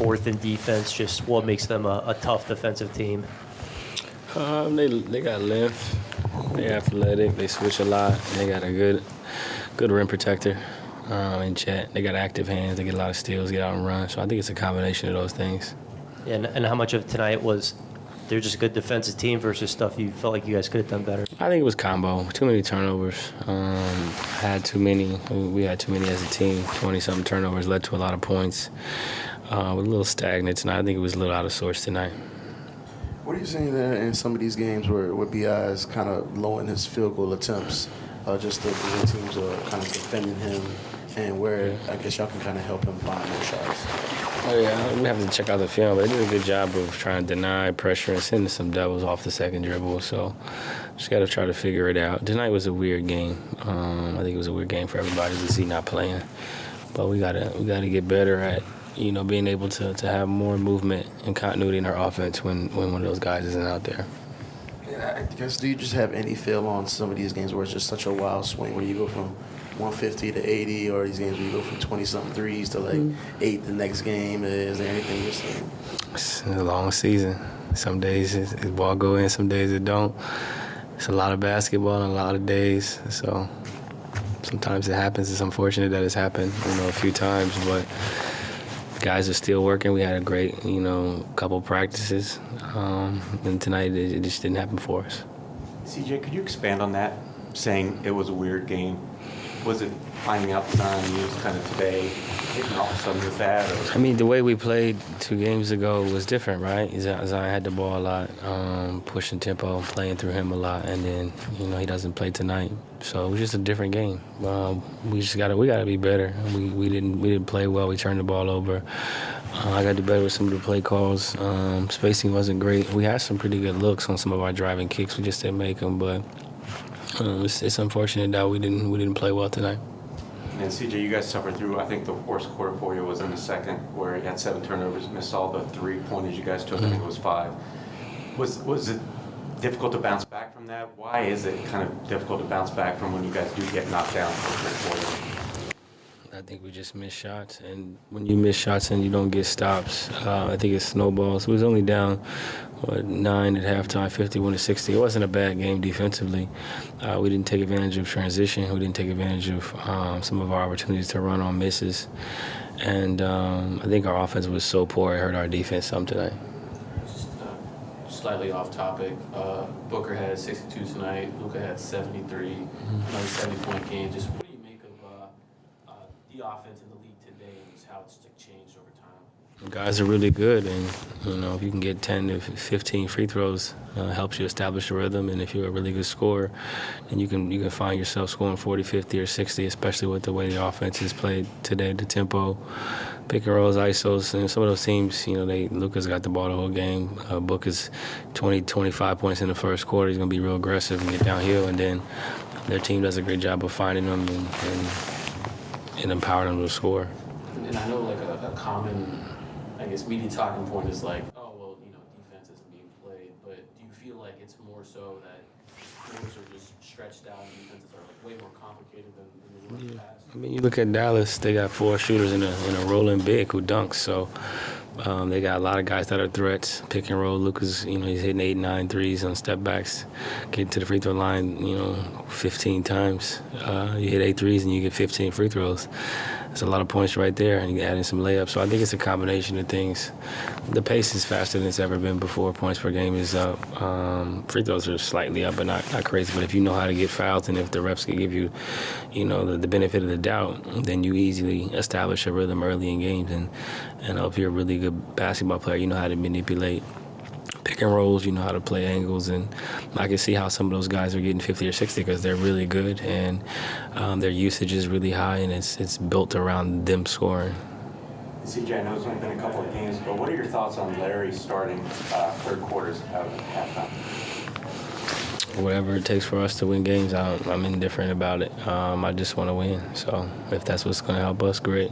fourth in defense? Just what makes them a tough defensive team? They got length. They're athletic. They switch a lot. They got a good rim protector in Chet. They got active hands. They get a lot of steals, get out and run. So I think it's a combination of those things. And how much of tonight was they're just a good defensive team versus stuff you felt like you guys could have done better? I think it was combo. Too many turnovers. Had too many. We had too many as a team. 20-something turnovers led to a lot of points. We're a little stagnant tonight. I think it was a little out of sorts tonight. What are you seeing there in some of these games where B.I. is kind of low in his field goal attempts, just the teams are kind of defending him, and where I guess y'all can kind of help him find more shots? Oh, yeah, we have to check out the film. They did a good job of trying to deny pressure and sending some doubles off the second dribble, so just got to try to figure it out. Tonight was a weird game. I think it was a weird game for everybody to see not playing, but we gotta get better at being able to have more movement and continuity in our offense when one of those guys isn't out there. Yeah, I guess, do you just have any feel on some of these games where it's just such a wild swing where you go from 150 to 80, or these games where you go from 20-something threes to like 8 the next game? Is there anything you're seeing? It's a long season. Some days the ball go in, some days it don't. It's a lot of basketball on a lot of days, so sometimes it happens. It's unfortunate that it's happened, a few times, but guys are still working. We had a great, couple practices, and tonight it just didn't happen for us. CJ, could you expand on that, saying it was a weird game? Was it finding out the Zion news kind of today, hitting all of a sudden with that? Or? I mean, the way we played 2 games ago was different, right? Zion had the ball a lot, pushing tempo, playing through him a lot, and then, he doesn't play tonight. So it was just a different game. We gotta be better. We didn't play well. We turned the ball over. I got to do better with some of the play calls. Spacing wasn't great. We had some pretty good looks on some of our driving kicks. We just didn't make them, but it's unfortunate that we didn't play well tonight. And CJ, you guys suffered through, I think the worst quarter for you was in the second, where you had 7 turnovers, missed all the 3-pointers you guys took. I think it was 5. Was it difficult to bounce back from that? Why is it kind of difficult to bounce back from when you guys do get knocked down for the third quarter? I think we just missed shots, and when you miss shots and you don't get stops, I think it snowballs. We was only down 9 at halftime, 51-60. It wasn't a bad game defensively. We didn't take advantage of transition. We didn't take advantage of some of our opportunities to run on misses, and I think our offense was so poor it hurt our defense some tonight. Just slightly off topic. Booker had 62 tonight. Luka had 73. Another 70-point game. Just what do you make of the offense in the league today and just how it's changed over time? Guys are really good, and if you can get 10 to 15 free throws, helps you establish a rhythm. And if you're a really good scorer, then you can find yourself scoring 40, 50, or 60, especially with the way the offense is played today. The tempo, pick and rolls, isos, and some of those teams, Luka's got the ball the whole game. Book is 20, 25 points in the first quarter. He's gonna be real aggressive and get downhill, and then their team does a great job of finding them and empowering them to score. And I know like a common, I guess, media talking point is like, oh, well, defense isn't being played. But do you feel like it's more so that games are just stretched out and defenses are like way more complicated than they were in the past? I mean, you look at Dallas, they got 4 shooters in a rolling big who dunks. So they got a lot of guys that are threats, pick and roll. Luka's, he's hitting 8, 9 threes on step backs, getting to the free throw line, 15 times. You hit 8 threes and you get 15 free throws. That's a lot of points right there, and you add in some layups. So I think it's a combination of things. The pace is faster than it's ever been before. Points per game is up. Free throws are slightly up, but not crazy. But if you know how to get fouls, and if the refs can give you, the benefit of the doubt, then you easily establish a rhythm early in games. And if you're a really good basketball player, you know how to manipulate pick and rolls, you know how to play angles, and I can see how some of those guys are getting 50 or 60 because they're really good, and their usage is really high, and it's built around them scoring. CJ, I know it's only been a couple of games, but what are your thoughts on Larry starting third quarters out of halftime? Whatever it takes for us to win games, I'm indifferent about it. I just want to win, so if that's what's going to help us, great.